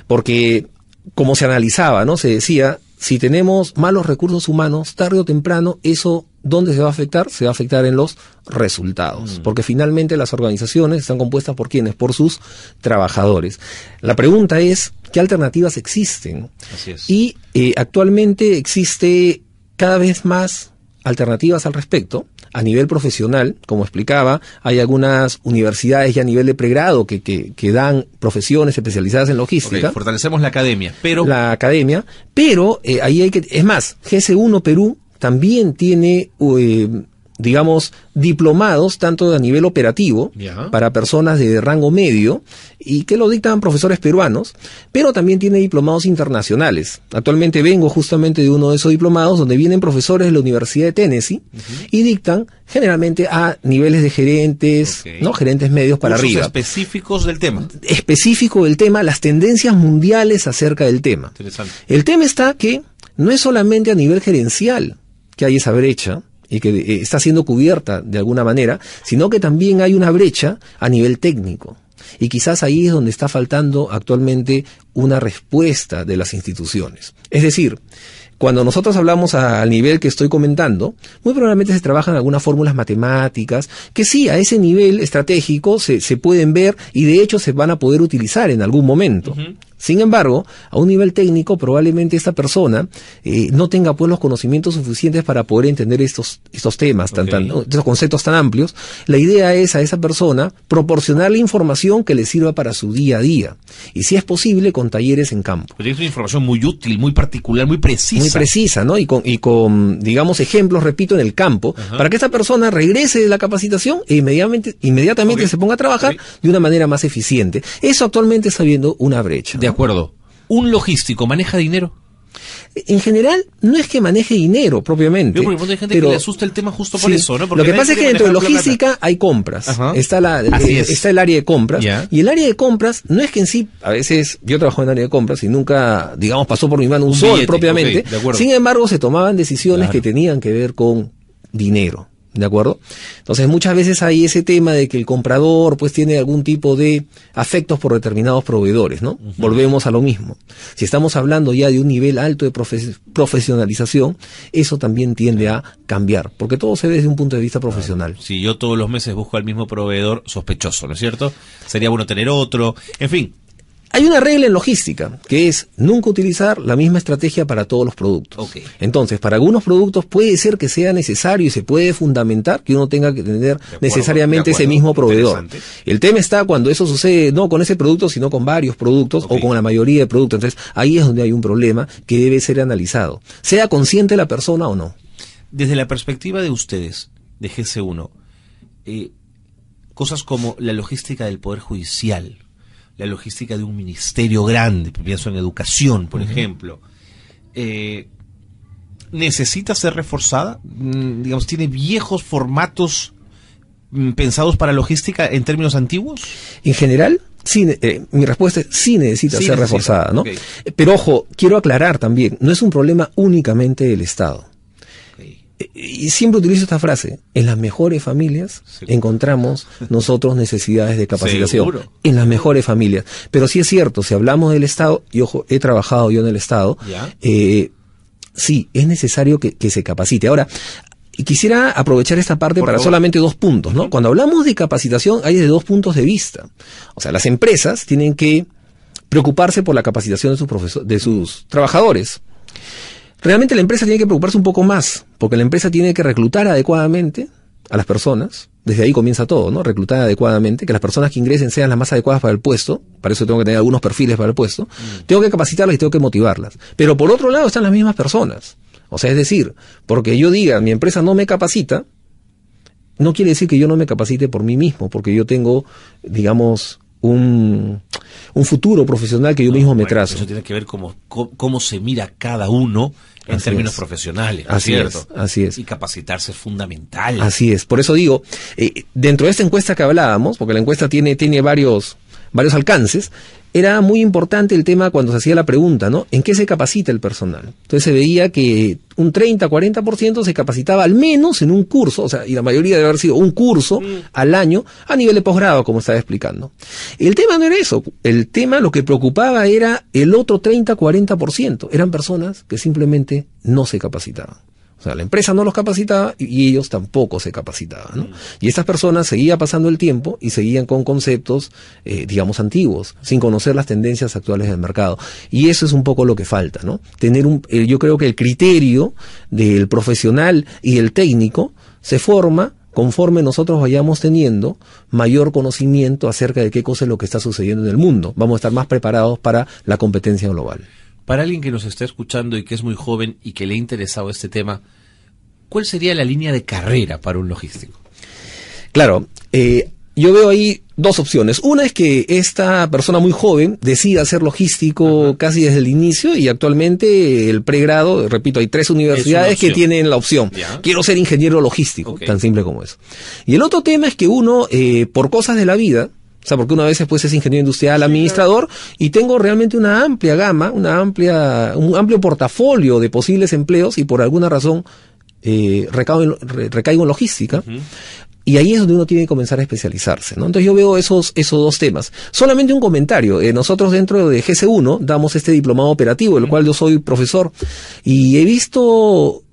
porque, como se analizaba, ¿no? Se decía, si tenemos malos recursos humanos, tarde o temprano eso ¿dónde se va a afectar? Se va a afectar en los resultados, porque finalmente las organizaciones están compuestas ¿por quiénes? Por sus trabajadores. La pregunta es, ¿qué alternativas existen? Así es. Y actualmente existe cada vez más alternativas al respecto. A nivel profesional, como explicaba, hay algunas universidades ya a nivel de pregrado que dan profesiones especializadas en logística. Okay, fortalecemos la academia, pero... ahí hay que... Es más, GS1 Perú también tiene... digamos, diplomados, tanto a nivel operativo, para personas de rango medio, y que lo dictan profesores peruanos, pero también tiene diplomados internacionales. Actualmente vengo justamente de uno de esos diplomados, donde vienen profesores de la Universidad de Tennessee, y dictan generalmente a niveles de gerentes, ¿no? Gerentes medios para cursos arriba. Específicos del tema. Específico del tema, las tendencias mundiales acerca del tema. Interesante. El tema está que no es solamente a nivel gerencial que hay esa brecha, y que está siendo cubierta de alguna manera, sino que también hay una brecha a nivel técnico. Y quizás ahí es donde está faltando actualmente una respuesta de las instituciones. Es decir, cuando nosotros hablamos al nivel que estoy comentando, muy probablemente se trabajan algunas fórmulas matemáticas que sí, a ese nivel estratégico se pueden ver y de hecho se van a poder utilizar en algún momento. Sin embargo, a un nivel técnico, probablemente esta persona no tenga pues los conocimientos suficientes para poder entender estos temas, estos conceptos tan amplios. La idea es a esa persona proporcionarle información que le sirva para su día a día. Y si es posible, con talleres en campo. Pues es una información muy útil, muy particular, muy precisa. Muy precisa, ¿no? Y con digamos, ejemplos, repito, en el campo, para que esta persona regrese de la capacitación e inmediatamente se ponga a trabajar de una manera más eficiente. Eso actualmente está habiendo una brecha. De acuerdo. ¿Un logístico maneja dinero? En general, no es que maneje dinero propiamente. Porque hay gente que le asusta el tema justo por eso, ¿no? Porque lo que pasa es que dentro de logística hay compras. Está el área de compras. Y el área de compras no es que en sí, a veces yo trabajo en área de compras y nunca, digamos, pasó por mi mano un sol propiamente. Sin embargo, se tomaban decisiones que tenían que ver con dinero. ¿De acuerdo? Entonces muchas veces hay ese tema de que el comprador pues tiene algún tipo de afectos por determinados proveedores, ¿no? Volvemos a lo mismo. Si estamos hablando ya de un nivel alto de profesionalización, eso también tiende a cambiar, porque todo se ve desde un punto de vista profesional. Si yo todos los meses busco al mismo proveedor, sospechoso, ¿no es cierto? Sería bueno tener otro, en fin. Hay una regla en logística, que es nunca utilizar la misma estrategia para todos los productos. Entonces, para algunos productos puede ser que sea necesario y se puede fundamentar que uno tenga que tener necesariamente ese mismo proveedor. El tema está cuando eso sucede no con ese producto, sino con varios productos o con la mayoría de productos. Entonces, ahí es donde hay un problema que debe ser analizado. Sea consciente la persona o no. Desde la perspectiva de ustedes, de GS1, cosas como la logística del Poder Judicial, la logística de un ministerio grande, pienso en educación, por ejemplo, ¿necesita ser reforzada? Digamos, ¿tiene viejos formatos pensados para logística en términos antiguos? En general, sí, mi respuesta es sí necesita ser reforzada, ¿no? Pero ojo, quiero aclarar también, no es un problema únicamente del Estado. Y siempre utilizo esta frase: en las mejores familias encontramos nosotros necesidades de capacitación. ¿Seguro? En las mejores familias. Pero sí es cierto, si hablamos del Estado, y ojo, he trabajado yo en el Estado, sí, es necesario que se capacite. Ahora, quisiera aprovechar esta parte para solamente dos puntos, ¿no? Cuando hablamos de capacitación hay de dos puntos de vista. O sea, las empresas tienen que preocuparse por la capacitación de sus trabajadores. Realmente la empresa tiene que preocuparse un poco más, porque la empresa tiene que reclutar adecuadamente a las personas. Desde ahí comienza todo, ¿no? Reclutar adecuadamente, que las personas que ingresen sean las más adecuadas para el puesto. Para eso tengo que tener algunos perfiles para el puesto. Tengo que capacitarlas y tengo que motivarlas. Pero por otro lado están las mismas personas. O sea, es decir, porque yo diga, mi empresa no me capacita, no quiere decir que yo no me capacite por mí mismo, porque yo tengo, digamos, un futuro profesional que yo mismo me trazo. Eso tiene que ver cómo se mira cada uno en términos profesionales, ¿no es cierto? Así es. Y capacitarse es fundamental. Así es. Por eso digo, dentro de esta encuesta que hablábamos, porque la encuesta tiene varios alcances, era muy importante el tema cuando se hacía la pregunta, ¿no? ¿En qué se capacita el personal? Entonces se veía que un 30-40% se capacitaba al menos en un curso, o sea, y la mayoría debe haber sido un curso al año a nivel de posgrado, como estaba explicando. El tema no era eso, el tema lo que preocupaba era el otro 30-40%, eran personas que simplemente no se capacitaban. O O sea, la empresa no los capacitaba y ellos tampoco se capacitaban, ¿no? Y estas personas seguían pasando el tiempo y seguían con conceptos, digamos, antiguos, sin conocer las tendencias actuales del mercado. Y eso es un poco lo que falta, ¿no? Tener yo creo que el criterio del profesional y el técnico se forma conforme nosotros vayamos teniendo mayor conocimiento acerca de qué cosa es lo que está sucediendo en el mundo. Vamos a estar más preparados para la competencia global. Para alguien que nos está escuchando y que es muy joven y que le ha interesado este tema, ¿cuál sería la línea de carrera para un logístico? Claro, yo veo ahí dos opciones. Una es que esta persona muy joven decida ser logístico casi desde el inicio, y actualmente el pregrado, repito, hay 3 universidades que tienen la opción. ¿Ya? Quiero ser ingeniero logístico, tan simple como eso. Y el otro tema es que uno, por cosas de la vida, o sea, porque uno a veces pues es ingeniero industrial, administrador, y tengo realmente una amplia gama, un amplio portafolio de posibles empleos, y por alguna razón recaigo en logística. Y ahí es donde uno tiene que comenzar a especializarse, ¿no? Entonces yo veo esos dos temas. Solamente un comentario. Nosotros dentro de GC1 damos este diplomado operativo, del cual yo soy profesor, y he visto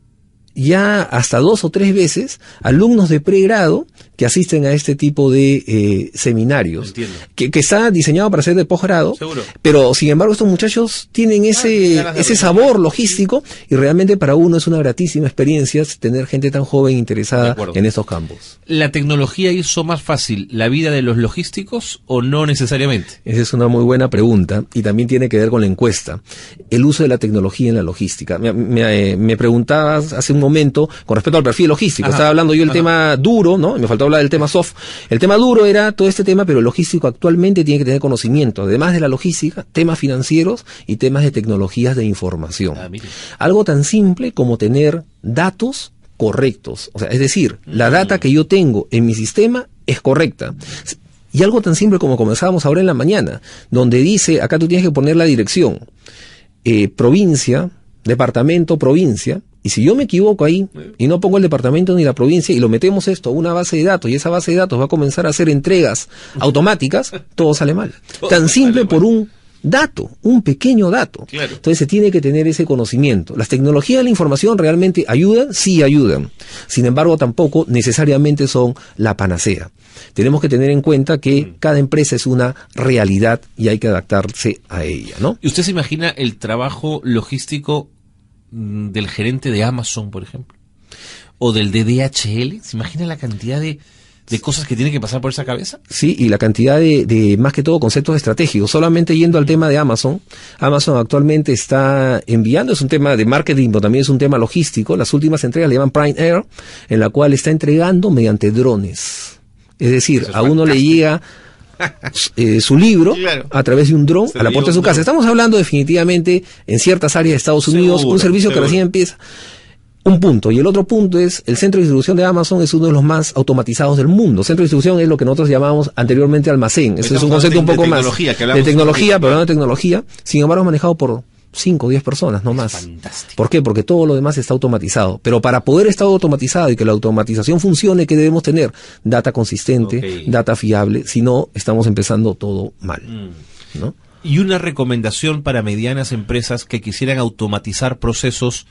ya hasta 2 o 3 veces alumnos de pregrado que asisten a este tipo de seminarios, que está diseñado para ser de posgrado, pero sin embargo estos muchachos tienen ese sabor logístico, y realmente para uno es una gratísima experiencia tener gente tan joven interesada en estos campos. ¿La tecnología hizo más fácil la vida de los logísticos o no necesariamente? Esa es una muy buena pregunta, y también tiene que ver con la encuesta. El uso de la tecnología en la logística. Me preguntabas hace un momento con respecto al perfil logístico. Estaba hablando yo del tema duro, ¿no? Me faltó hablar del tema soft. El tema duro era todo este tema, pero el logístico actualmente tiene que tener conocimiento, además de la logística, temas financieros y temas de tecnologías de información. Algo tan simple como tener datos correctos. O sea, es decir, la data que yo tengo en mi sistema es correcta. Y algo tan simple como comenzábamos ahora en la mañana, donde dice, acá tú tienes que poner la dirección, provincia, departamento, provincia, y si yo me equivoco ahí y no pongo el departamento ni la provincia y lo metemos esto a una base de datos, y esa base de datos va a comenzar a hacer entregas automáticas, todo sale mal. Tan simple por un dato, un pequeño dato. Entonces se tiene que tener ese conocimiento. ¿Las tecnologías de la información realmente ayudan? Sí, ayudan. Sin embargo, tampoco necesariamente son la panacea. Tenemos que tener en cuenta que cada empresa es una realidad y hay que adaptarse a ella, ¿no? ¿Y usted se imagina el trabajo logístico del gerente de Amazon, por ejemplo? ¿O del de DHL? ¿Se imagina la cantidad de cosas que tiene que pasar por esa cabeza? Sí, y la cantidad de más que todo conceptos estratégicos. Solamente yendo al tema de Amazon actualmente está enviando, es un tema de marketing, pero también es un tema logístico. Las últimas entregas le llaman Prime Air, en la cual está entregando mediante drones. Es decir, a uno le llega su libro a través de un dron a la puerta de su casa. Estamos hablando definitivamente en ciertas áreas de Estados Unidos, un servicio que recién empieza. Un punto. Y el otro punto es, el centro de distribución de Amazon es uno de los más automatizados del mundo. Centro de distribución es lo que nosotros llamamos anteriormente almacén. Ese es un concepto un poco más de tecnología, pero no de tecnología. Sin embargo, es manejado por 5 o 10 personas, no más. Fantástico. ¿Por qué? Porque todo lo demás está automatizado. Pero para poder estar automatizado y que la automatización funcione, ¿qué debemos tener? Data consistente, data fiable. Si no, estamos empezando todo mal, ¿no? Y una recomendación para medianas empresas que quisieran automatizar procesos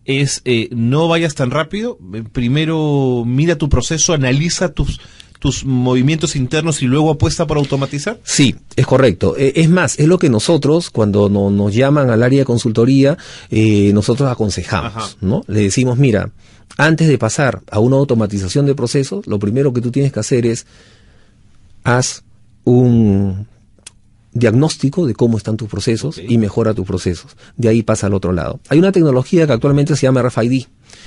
es, no vayas tan rápido. Primero mira tu proceso, analiza tus movimientos internos y luego apuesta por automatizar. Sí, es correcto. Es más, es lo que nosotros, cuando nos llaman al área de consultoría, nosotros aconsejamos, ¿no? Le decimos, mira, antes de pasar a una automatización de procesos, lo primero que tú tienes que hacer es, haz un diagnóstico de cómo están tus procesos y mejora tus procesos. De ahí pasa al otro lado. Hay una tecnología que actualmente se llama RFID,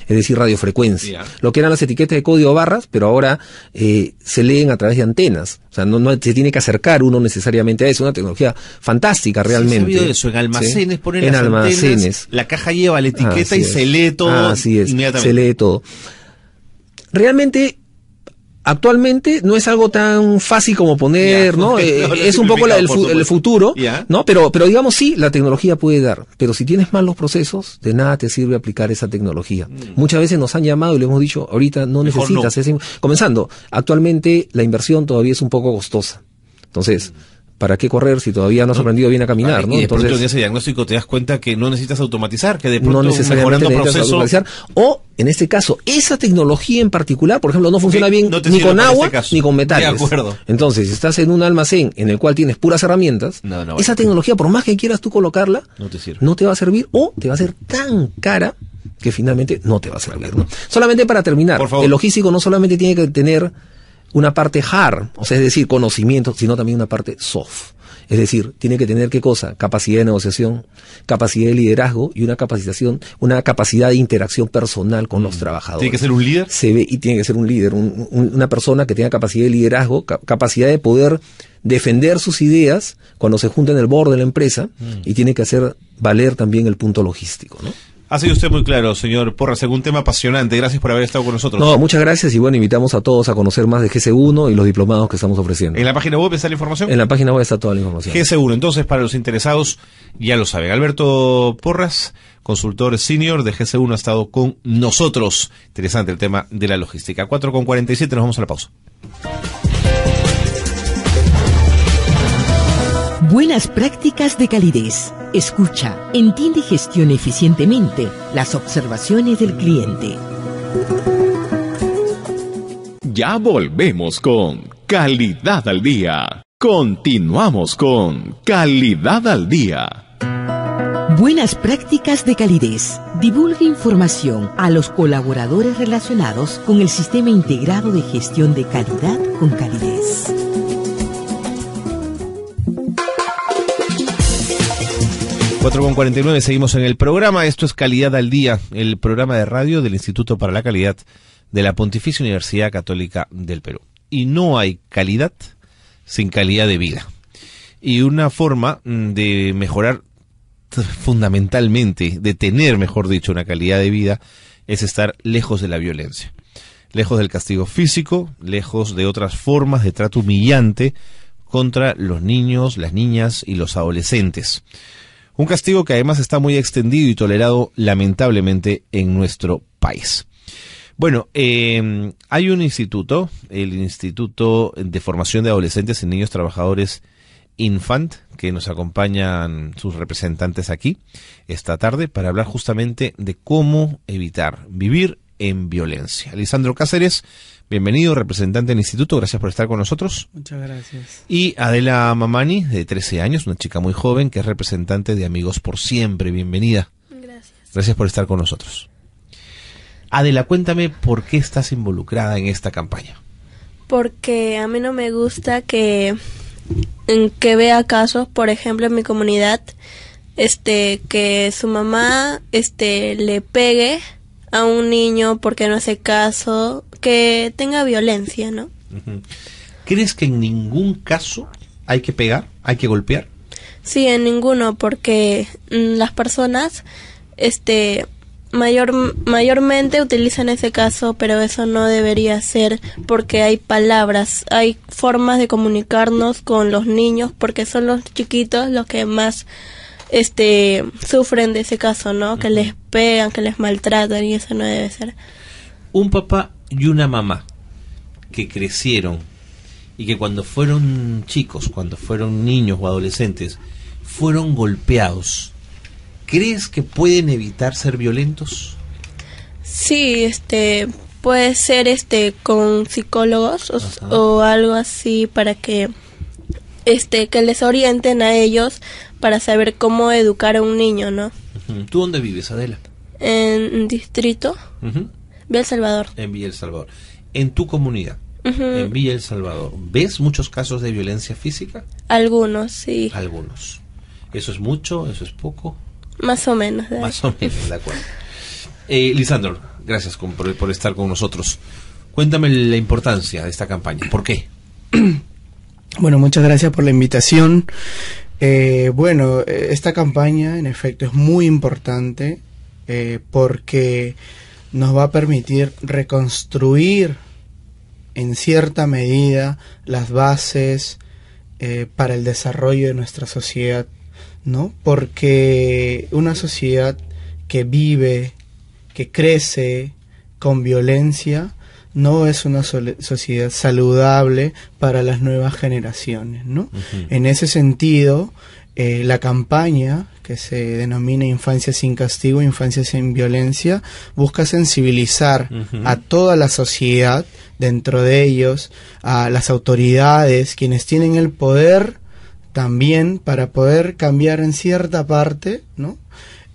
es decir, radiofrecuencia. Lo que eran las etiquetas de código barras, pero ahora se leen a través de antenas. O sea, no se tiene que acercar uno necesariamente a eso. Es una tecnología fantástica realmente. Sí, he eso. En almacenes ponen en las almacenes. Antenas, la caja lleva la etiqueta y se lee todo. Así es, inmediatamente. se lee todo. Realmente, actualmente no es algo tan fácil como poner, ¿no? Es un poco el futuro, ¿no? Pero digamos, sí, la tecnología puede dar. Pero si tienes mal los procesos, de nada te sirve aplicar esa tecnología. Muchas veces nos han llamado y le hemos dicho, ahorita no necesitas. Comenzando, actualmente la inversión todavía es un poco costosa. Entonces, ¿para qué correr si todavía no has aprendido bien a caminar? ¿no? Y de Entonces, pronto en ese diagnóstico te das cuenta que no necesitas automatizar, que de pronto no necesariamente mejorando necesitas proceso... automatizar. O, en este caso, esa tecnología en particular, por ejemplo, no funciona bien no te ni sirve con para agua este caso. ni con metales. De acuerdo. Entonces, si estás en un almacén en el cual tienes puras herramientas, esa tecnología, por más que quieras tú colocarla, no te va a servir o te va a ser tan cara que finalmente no te va a servir, ¿no? Solamente para terminar, el logístico no solamente tiene que tener una parte hard, o sea, es decir, conocimiento, sino también una parte soft. Es decir, tiene que tener ¿qué cosa? Capacidad de negociación, capacidad de liderazgo y una capacitación, una capacidad de interacción personal con los trabajadores. ¿Tiene que ser un líder? Se ve, y tiene que ser un líder, una persona que tenga capacidad de liderazgo, capacidad de poder defender sus ideas cuando se junta en el board de la empresa, y tiene que hacer valer también el punto logístico, ¿no? Ha sido usted muy claro, señor Porras, un tema apasionante. Gracias por haber estado con nosotros. No, muchas gracias y bueno, invitamos a todos a conocer más de GC1 y los diplomados que estamos ofreciendo. ¿En la página web está la información? En la página web está toda la información. GC1, entonces, para los interesados, ya lo saben. Alberto Porras, consultor senior de GC1, ha estado con nosotros. Interesante el tema de la logística. 4:47, nos vamos a la pausa. Buenas prácticas de calidez. Escucha, entiende y gestiona eficientemente las observaciones del cliente. Ya volvemos con Calidad al Día. Continuamos con Calidad al Día. Buenas prácticas de calidez. Divulgue información a los colaboradores relacionados con el Sistema Integrado de Gestión de Calidad con Calidez. Cuatro con 49, seguimos en el programa. Esto es Calidad al Día, el programa de radio del Instituto para la Calidad de la Pontificia Universidad Católica del Perú. Y no hay calidad sin calidad de vida. Y una forma de mejorar fundamentalmente, de tener, mejor dicho, una calidad de vida, es estar lejos de la violencia. Lejos del castigo físico, lejos de otras formas de trato humillante contra los niños, las niñas y los adolescentes. Un castigo que además está muy extendido y tolerado lamentablemente en nuestro país. Bueno, hay un instituto, el Instituto de Formación de Adolescentes y Niños Trabajadores Infant, que nos acompañan sus representantes aquí esta tarde para hablar justamente de cómo evitar vivir en violencia. Lisandro Cáceres, bienvenido, representante del instituto, gracias por estar con nosotros. Muchas gracias. Y Adela Mamani, de 13 años, una chica muy joven, que es representante de Amigos por Siempre, bienvenida. Gracias. Gracias por estar con nosotros. Adela, cuéntame por qué estás involucrada en esta campaña. Porque a mí no me gusta que vea casos, por ejemplo, en mi comunidad, que su mamá le pegue a un niño porque no hace caso, que tenga violencia, ¿no? ¿Crees que en ningún caso hay que pegar, hay que golpear? Sí, en ninguno, porque las personas mayormente utilizan ese caso, pero eso no debería ser, porque hay palabras, hay formas de comunicarnos con los niños, porque son los chiquitos los que más sufren de ese caso, ¿no? Que les pegan, que les maltratan, y eso no debe ser. Un papá y una mamá que crecieron y que cuando fueron chicos, cuando fueron niños o adolescentes, fueron golpeados, ¿crees que pueden evitar ser violentos? Sí, puede ser con psicólogos o algo así, para que que les orienten a ellos para saber cómo educar a un niño, ¿no? ¿Tú dónde vives, Adela? En Distrito, Villa El Salvador. En Villa El Salvador. En tu comunidad, en Villa El Salvador, ¿ves muchos casos de violencia física? Algunos, sí. Algunos. ¿Eso es mucho? ¿Eso es poco? Más o menos. Más o menos, de acuerdo. Lisandro, gracias por estar con nosotros. Cuéntame la importancia de esta campaña. ¿Por qué? Bueno, muchas gracias por la invitación. Esta campaña en efecto es muy importante porque nos va a permitir reconstruir en cierta medida las bases para el desarrollo de nuestra sociedad, ¿no? Porque una sociedad que vive, que crece con violencia, no es una sociedad saludable para las nuevas generaciones, ¿no? En ese sentido, la campaña que se denomina Infancia sin Castigo, Infancia sin Violencia, busca sensibilizar a toda la sociedad, dentro de ellos, a las autoridades, quienes tienen el poder también para poder cambiar en cierta parte, ¿no?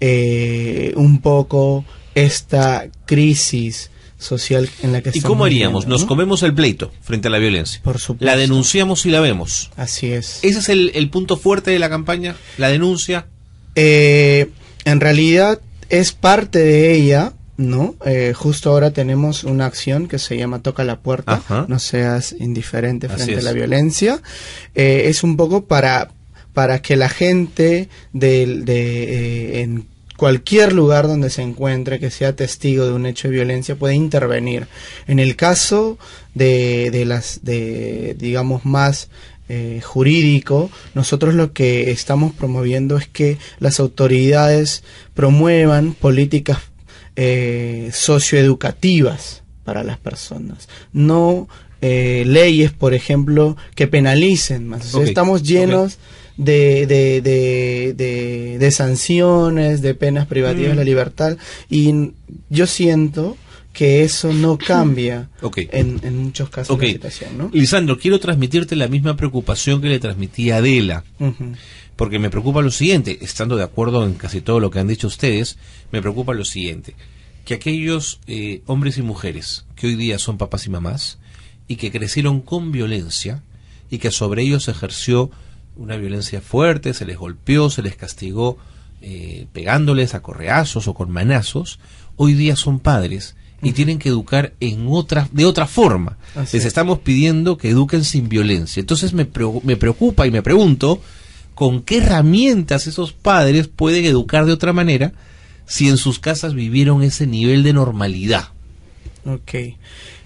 Un poco esta crisis social en la que estamos. ¿Y cómo haríamos? viviendo, ¿no? Nos comemos el pleito frente a la violencia. Por supuesto. La denunciamos y la vemos. Así es. ¿Ese es el punto fuerte de la campaña? ¿La denuncia? En realidad es parte de ella, ¿no? Justo ahora tenemos una acción que se llama Toca la Puerta. Ajá. No seas indiferente Así frente a es. la violencia. Es un poco para que la gente en cualquier lugar donde se encuentre, que sea testigo de un hecho de violencia, puede intervenir. En el caso digamos, más jurídico, nosotros lo que estamos promoviendo es que las autoridades promuevan políticas socioeducativas para las personas, no leyes, por ejemplo, que penalicen más. O sea, estamos llenos de sanciones, de penas privativas de la libertad, y yo siento que eso no cambia en muchos casos la situación, ¿no? Lisandro, quiero transmitirte la misma preocupación que le transmití a Adela, porque me preocupa lo siguiente, estando de acuerdo en casi todo lo que han dicho ustedes, me preocupa lo siguiente, que aquellos hombres y mujeres que hoy día son papás y mamás y que crecieron con violencia y que sobre ellos se ejerció una violencia fuerte, se les golpeó, se les castigó pegándoles a correazos o con manazos, hoy día son padres y tienen que educar de otra forma. Les estamos pidiendo que eduquen sin violencia. Entonces me preocupa y me pregunto con qué herramientas esos padres pueden educar de otra manera si en sus casas vivieron ese nivel de normalidad.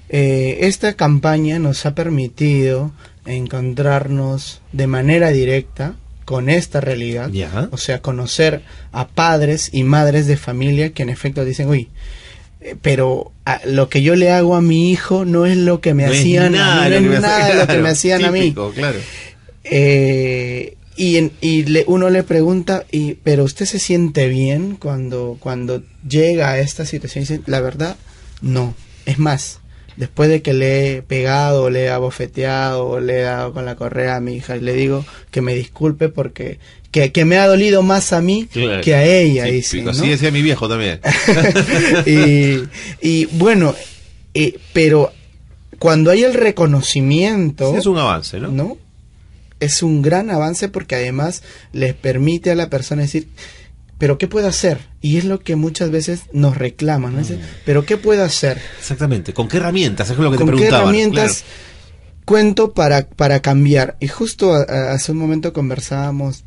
Esta campaña nos ha permitido encontrarnos de manera directa con esta realidad, o sea, conocer a padres y madres de familia que en efecto dicen, uy, pero lo que yo le hago a mi hijo no es lo que me hacían a mí, no es nada de lo que me hacían a mí. Claro. Uno le pregunta, pero usted se siente bien cuando llega a esta situación, y dice, la verdad, no. Es más, después de que le he pegado, o le he abofeteado, o le he dado con la correa a mi hija, y le digo que me disculpe porque que me ha dolido más a mí que a ella, dice, ¿no? Así decía mi viejo también. y bueno, pero cuando hay el reconocimiento, es un avance, ¿no? Es un gran avance porque además les permite a la persona decir, pero ¿qué puedo hacer? Y es lo que muchas veces nos reclaman, ¿no? Pero ¿qué puedo hacer? Exactamente, ¿con qué herramientas? Es lo que te preguntaban. ¿Con qué herramientas cuento para cambiar? Y justo hace un momento conversábamos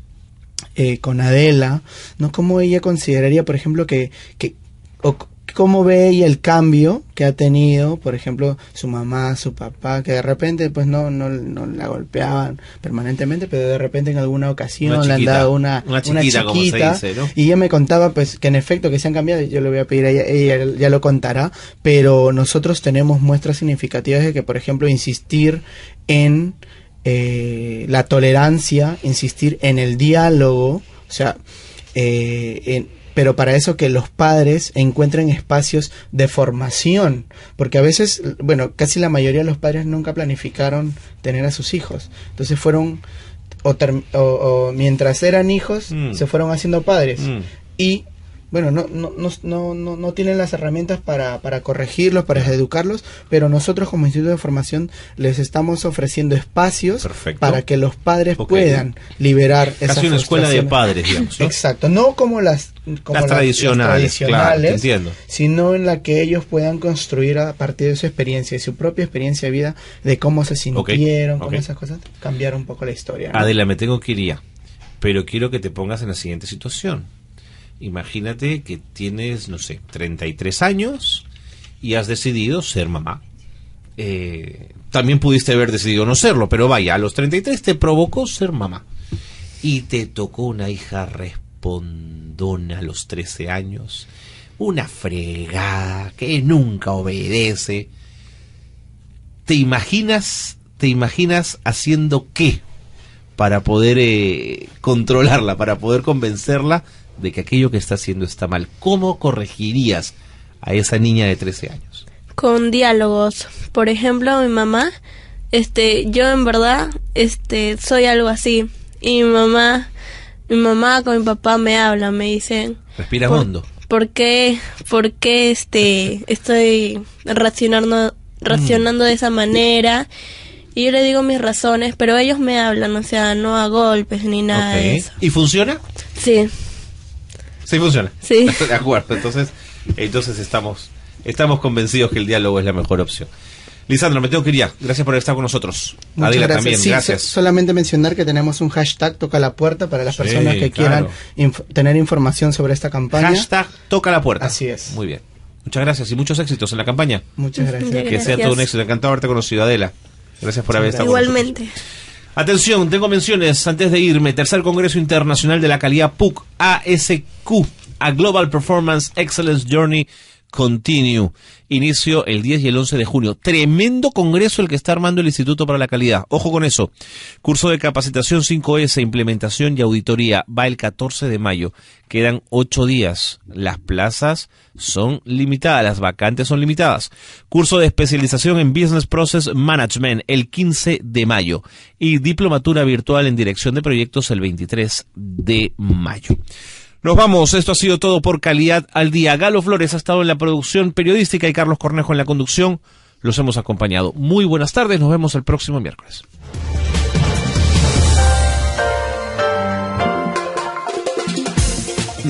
con Adela, ¿no? Cómo ella consideraría, por ejemplo, cómo ve ella el cambio que ha tenido, por ejemplo, su mamá, su papá, que de repente pues no la golpeaban permanentemente, pero de repente en alguna ocasión le han dado una chiquita, como se dice, ¿no? Y ella me contaba pues que en efecto que se han cambiado, yo le voy a pedir a ella ya lo contará, pero nosotros tenemos muestras significativas de que, por ejemplo, insistir en la tolerancia, insistir en el diálogo, o sea, pero para eso que los padres encuentren espacios de formación, porque a veces, bueno, casi la mayoría de los padres nunca planificaron tener a sus hijos, entonces fueron, o mientras eran hijos, se fueron haciendo padres, y bueno, no tienen las herramientas para corregirlos, para educarlos, pero nosotros como Instituto de Formación les estamos ofreciendo espacios para que los padres puedan liberar esas casi una escuela de padres, digamos, ¿no? Exacto, no como las tradicionales, claro, te entiendo, sino en la que ellos puedan construir a partir de su experiencia, de su propia experiencia de vida, de cómo se sintieron, cómo esas cosas, cambiar un poco la historia, ¿no? Adela, me tengo que ir ya, pero quiero que te pongas en la siguiente situación. Imagínate que tienes, no sé, 33 años y has decidido ser mamá. También pudiste haber decidido no serlo, pero vaya, a los 33 te provocó ser mamá. Y te tocó una hija respondona a los 13 años, una fregada que nunca obedece. ¿te imaginas haciendo qué para poder controlarla, para poder convencerla de que aquello que está haciendo está mal? ¿Cómo corregirías a esa niña de 13 años? Con diálogos. Por ejemplo, mi mamá, yo en verdad, soy algo así. Y mi mamá con mi papá me hablan, me dicen... Respira hondo. ¿Por qué estoy reaccionando de esa manera? Y yo le digo mis razones, pero ellos me hablan, o sea, no a golpes ni nada de eso. ¿Y funciona? Sí. Sí funciona. Sí. De acuerdo, entonces estamos convencidos que el diálogo es la mejor opción. Lisandro, me tengo que ir ya. Gracias por estar con nosotros. Muchas Adela gracias. también, sí, gracias. Solamente mencionar que tenemos un hashtag Toca la Puerta para las personas que quieran tener información sobre esta campaña. Hashtag Toca la Puerta. Así es. Muy bien. Muchas gracias y muchos éxitos en la campaña. Muchas gracias. Que sea todo un éxito. Encantado de haberte conocido, Adela. Gracias por haber estado con nosotros. Igualmente. Atención, tengo menciones antes de irme. Tercer Congreso Internacional de la Calidad PUC ASQ, a Global Performance Excellence Journey Continue. Inicio el 10 y el 11 de junio. Tremendo congreso el que está armando el Instituto para la Calidad. Ojo con eso. Curso de capacitación 5S, implementación y auditoría. Va el 14 de mayo. Quedan 8 días. Las plazas son limitadas, las vacantes son limitadas. Curso de especialización en Business Process Management el 15 de mayo. Y diplomatura virtual en dirección de proyectos el 23 de mayo. Nos vamos, esto ha sido todo por Calidad al Día. Galo Flores ha estado en la producción periodística y Carlos Cornejo en la conducción. Los hemos acompañado. Muy buenas tardes, nos vemos el próximo miércoles.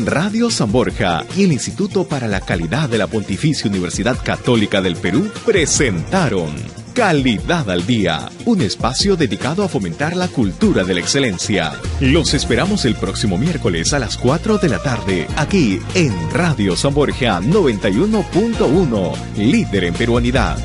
Radio San Borja y el Instituto para la Calidad de la Pontificia Universidad Católica del Perú presentaron Calidad al Día, un espacio dedicado a fomentar la cultura de la excelencia. Los esperamos el próximo miércoles a las 4 de la tarde, aquí en Radio San Borja 91.1, líder en peruanidad.